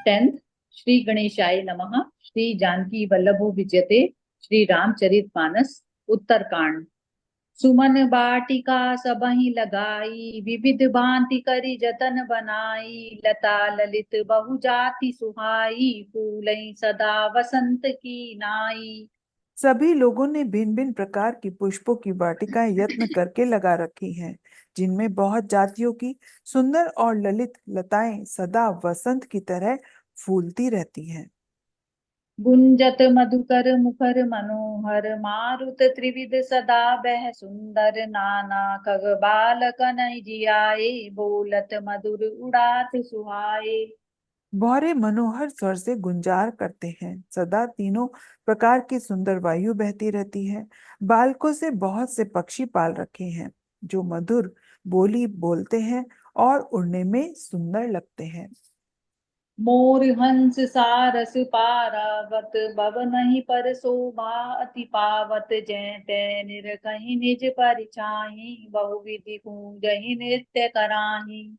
10th Shri गणेशाय नमः। श्री जानकी वल्लभो विजयते। श्री रामचरित मानस उत्तरकांड। सुमन बाटिका सबहि लगाई, विविध भांति करी जतन बनाई। लता ललित बहु जाति सुहाई, फूलई सदा वसंत की नाई। सभी लोगों ने भिन्न भिन्न प्रकार की पुष्पों की वाटिकाएं यत्न करके लगा रखी हैं, जिनमें बहुत जातियों की सुंदर और ललित लताएं सदा वसंत की तरह फूलती रहती हैं। गुंजत मधुकर मुखर मनोहर, मारुत त्रिविध सदा बह सुंदर। नाना खग बाल कनई जियाए, बोलत मधुर उड़ात सुहाए। भौरे मनोहर स्वर से गुंजार करते हैं, सदा तीनों प्रकार की सुंदर वायु बहती रहती है। बालकों से बहुत से पक्षी पाल रखे हैं, जो मधुर बोली बोलते हैं और उड़ने में सुंदर लगते हैं। मोर हंस सारस पारावत, भव नहीं पर शोभा अति पावत। जय तै निर कहीं निज परिछाही, बहुविधि पूजहि नृत्य कराही।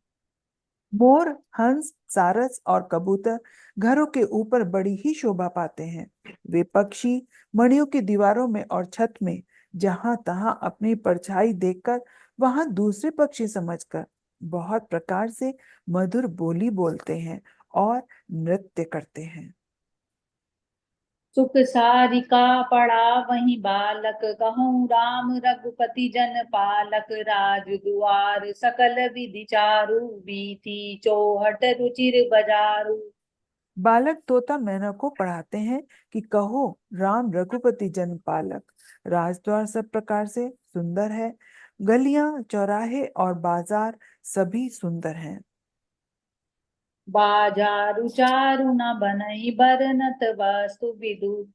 मोर, हंस, सारस और कबूतर घरों के ऊपर बड़ी ही शोभा पाते हैं। वे पक्षी मड़ियों की दीवारों में और छत में जहां तहां अपनी परछाई देखकर वहां दूसरे पक्षी समझकर बहुत प्रकार से मधुर बोली बोलते हैं और नृत्य करते हैं। सुख सारिका पड़ा वहीं बालक, कहूँ राम रघुपति जन पालक। राज दुआर सकल विधि चारु, बीथी चौहट रुचिर बजारू। बालक तोता मैना को पढ़ाते हैं कि कहो राम रघुपति जन पालक। राजद्वार सब प्रकार से सुंदर है, गलियां चौराहे और बाजार सभी सुंदर हैं। बाजारु चारु न बनई, बरनत वस्तु विदु।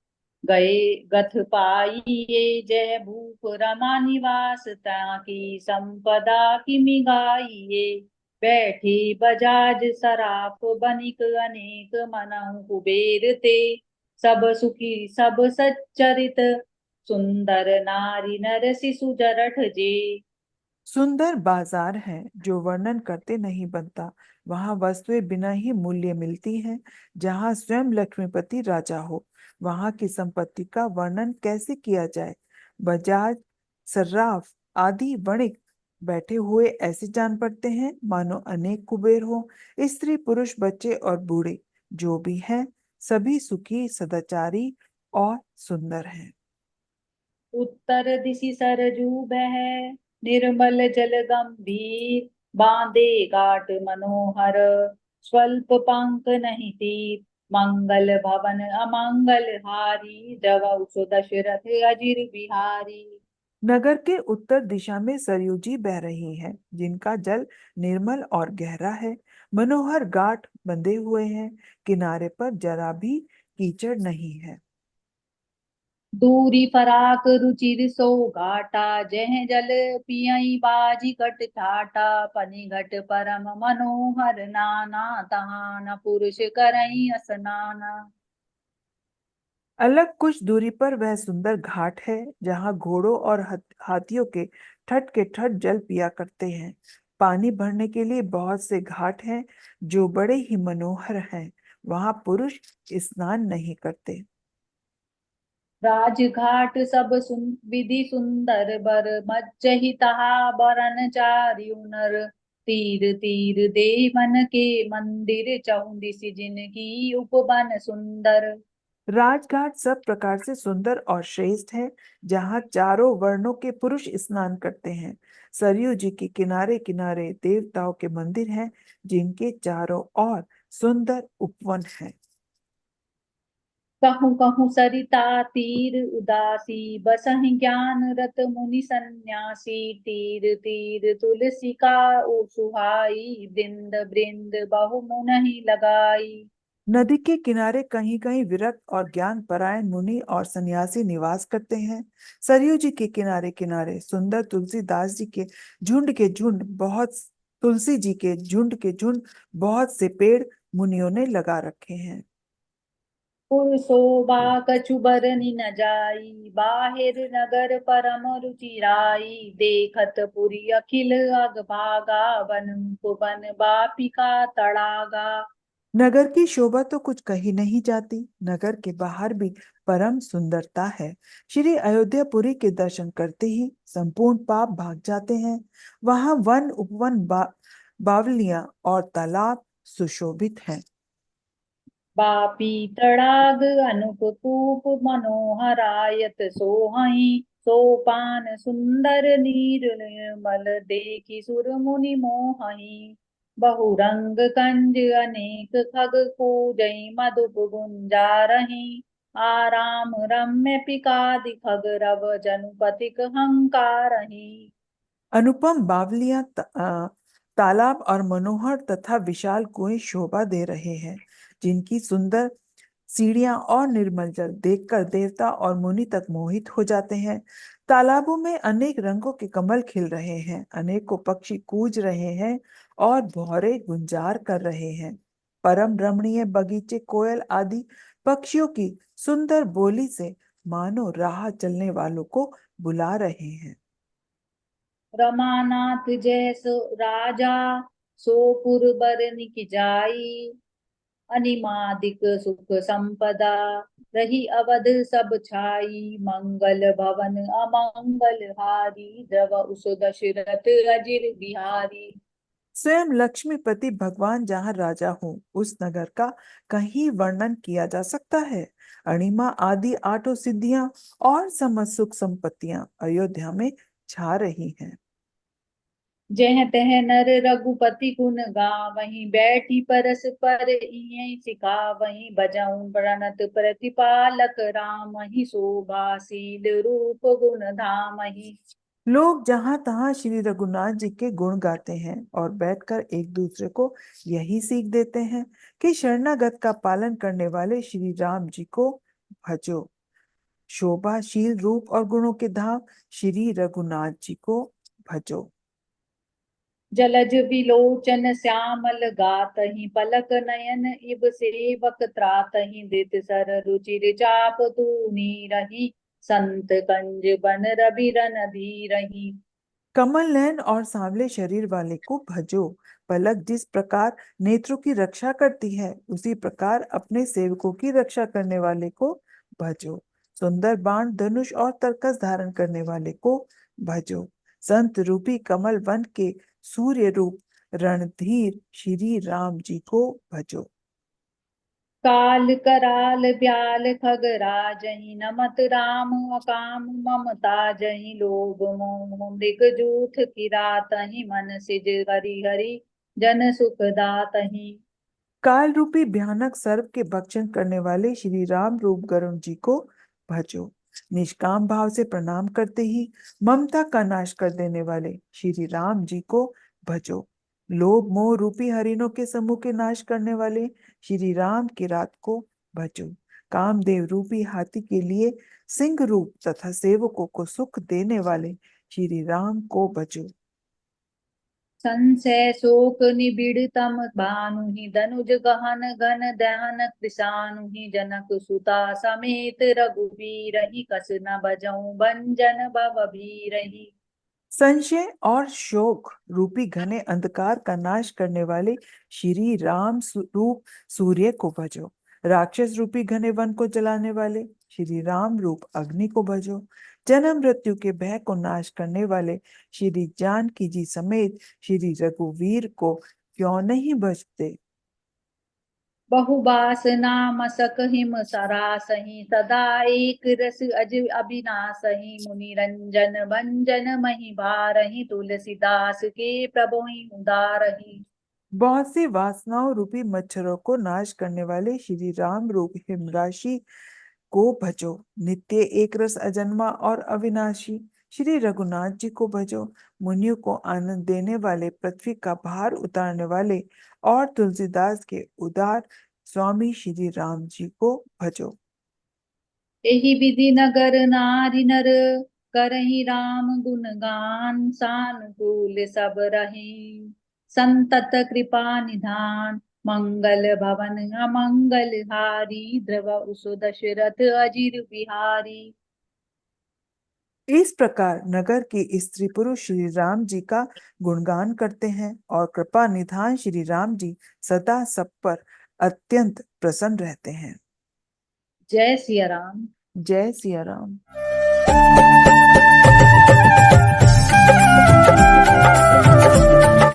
गए गथ पाइए, जय भूप रमा निवास। ताकी संपदा किमि गाइए, बैठी बजाज सराफ बनिक अनेक। मनहु कुबेर ते, सब सुखी सब सच्चरित। सुंदर नारी नर शिशु जरठ जे। सुंदर बाजार है जो वर्णन करते नहीं बनता। वहां वस्तुएं बिना ही मूल्य मिलती हैं। जहां स्वयं लक्ष्मीपति राजा हो, वहां की संपत्ति का वर्णन कैसे किया जाए। बजाज, सर्राफ आदि वणिक बैठे हुए ऐसे जान पड़ते हैं मानो अनेक कुबेर हो। स्त्री पुरुष बच्चे और बूढ़े जो भी हैं, सभी सुखी सदाचारी और सुंदर हैं। उत्तर दिशि सरजू बह, निर्मल जल गंभीर। बांधे घाट मनोहर, स्वल्प पंख नहीं तीर। मंगल भवन अमंगल हारी, जवौ सो दशरथ अजिर बिहारी। नगर के उत्तर दिशा में सरयू जी बह रही है, जिनका जल निर्मल और गहरा है। मनोहर घाट बंधे हुए हैं, किनारे पर जरा भी कीचड़ नहीं है। दूरी फराक रुचिर सो घाटा, जह जल पियई बाजी कट ठाटा। पनि घट परम मनोहर नाना, तहाँ न पुरुष करई स्नाना। अलग कुछ दूरी पर वह सुंदर घाट है, जहां घोड़ों और हाथियों के ठट जल पिया करते हैं। पानी भरने के लिए बहुत से घाट हैं, जो बड़े ही मनोहर हैं। वहां पुरुष स्नान नहीं करते। राजघाट सब विधि सुंदर, बर मज्जहि तहा बरन चारिउ नर। तीर तीर दे मन के मंदिर, चौदिस जिनकी उपवन सुंदर। राजघाट सब प्रकार से सुंदर और श्रेष्ठ है, जहाँ चारों वर्णों के पुरुष स्नान करते हैं। सरयू जी के किनारे किनारे देवताओं के मंदिर हैं, जिनके चारों ओर सुंदर उपवन हैं। कहूँ कहूँ सरिता तीर उदासी, बसहि ज्ञान रत मुनि सन्यासी। तीर तीर तुलसी का ओ सुहाई, बृंद बृंद बहु मुनहि लगाई। नदी के किनारे कहीं कहीं विरक्त और ज्ञान परायण मुनि और सन्यासी निवास करते हैं। सरयू जी के किनारे किनारे सुंदर तुलसी जी के झुंड के झुंड बहुत से पेड़ मुनियों ने लगा रखे हैं। पुर शोभा कछु बरनि न जाई, बाहिर नगर परम रुचिराई। देखत पुरी अखिल अग भागा, वन उपवन बापिका तड़ागा। नगर की शोभा तो कुछ कही नहीं जाती। नगर के बाहर भी परम सुंदरता है। श्री अयोध्यापुरी के दर्शन करते ही संपूर्ण पाप भाग जाते हैं। वहां वन उपवन बावलियां और तालाब सुशोभित हैं। बापी तड़ाग अनुपकूप मनोहरायत सोहई सोपान सुंदर नीर निर्मल देखी सुर मुनि मोहई बहुरंग कंज अनेक खग पूजई मधुप गुंजारही आराम रम्य पिकादि खग रव जनुपतिक हंकारही। अनुपम बावलियां तालाब और मनोहर तथा विशाल कुएं शोभा दे रहे हैं, जिनकी सुंदर सीढ़ियां और निर्मल जल देखकर देवता और मुनि तक मोहित हो जाते हैं। तालाबों में अनेक रंगों के कमल खिल रहे हैं, अनेकों पक्षी कूज रहे हैं और भौरे गुंजार कर रहे हैं। परम रमणीय बगीचे कोयल आदि पक्षियों की सुंदर बोली से मानो राह चलने वालों को बुला रहे हैं। रमानाथ जैसो राजा सोपुर बरन की जाई अनिमादिक सुख संपदा रही अवध सब छाई मंगल भवन अमंगल हारी द्रव उस दशरथ अजिर बिहारी। स्वयं लक्ष्मीपति भगवान जहाँ राजा हो, उस नगर का कहीं वर्णन किया जा सकता है। अणिमा आदि आठों सिद्धियां और समस्त सुख संपत्तियां अयोध्या में छा रही हैं। जह तह नर रघुपति गुण गावहीं बैठी परस पर इयै सिखावहीं बजऊं प्रणत प्रतिपालक राम ही शोभाशील रूप गुण धामहि। लोग जहां तहां श्री रघुनाथ जी के गुण गाते हैं और बैठकर एक दूसरे को यही सीख देते हैं कि शरणागत का पालन करने वाले श्री राम जी को भजो। शोभाशील रूप और गुणों के धाम श्री रघुनाथ जी को भजो। जलज विलोचन श्यामल गातहि पलक नयन इब सेवक त्रातहि धृत सर रुचिर चाप तूनी रही संत कंज बन रवि रन धीरहि। कमल नयन और सांवले शरीर वाले को भजो। पलक जिस प्रकार नेत्रों की रक्षा करती है, उसी प्रकार अपने सेवकों की रक्षा करने वाले को भजो। सुंदर बाण धनुष और तरकस धारण करने वाले को भजो। संत रूपी कमल वन के सूर्य रूप रणधीर श्री राम जी को भजो। काल कराल ब्याल खगराजहि नमत राम अकाम ममता जहि लोभ मोह मृग जूथ किरातहि मन सिज हरि हरि जन सुख दातहि। काल रूपी भयानक सर्प के भक्षण करने वाले श्री राम रूप गरुण जी को भजो। निष्काम भाव से प्रणाम करते ही ममता का नाश कर देने वाले श्री राम जी को भजो। लोभ मोह रूपी हरिणों के समूह के नाश करने वाले श्री राम की रात को भजो। कामदेव रूपी हाथी के लिए सिंह रूप तथा सेवकों को सुख देने वाले श्री राम को भजो। संशय शोक निबिड़ तम भानुहि धनुज गहन घन दहन कृशानुहि जनक सुता समेत रघुवीरहि कस न बजऊं भंजन भव भीरहि। संशय और शोक रूपी घने अंधकार का नाश करने वाले श्री राम रूप सूर्य को भजो। राक्षस रूपी घने वन को जलाने वाले श्री राम रूप अग्नि को भजो। जन्म मृत्यु के भय को नाश करने वाले श्री जानकी जी समेत श्री रघुवीर को क्यों नहीं भजते। बहुबास नाम सक हिम सरासहि सदा एक रस अज अविनासहि मुनि रंजन भंजन महि भारहि तुलसीदास के प्रभुहि उदारहि। बहुत सी वासनाओं रूपी मच्छरों को नाश करने वाले श्री राम रूप हिमराशि को भजो। नित्य एक रस अजन्मा और अविनाशी श्री रघुनाथ जी को भजो। मुनियों को आनंद देने वाले पृथ्वी का भार उतारने वाले और तुलसीदास के उदार स्वामी श्री राम जी को भजो। एहि विधि नगर नारी नर करहि राम गुण गान सानुकूल सब रहि संतत कृपा निधान मंगल भवन अमंगल हारी द्रव उसु दशरथ अजिर बिहारी। इस प्रकार नगर के स्त्री पुरुष श्री राम जी का गुणगान करते हैं और कृपा निधान श्री राम जी सदा सब पर अत्यंत प्रसन्न रहते हैं। जय सिया राम। जय सिया राम।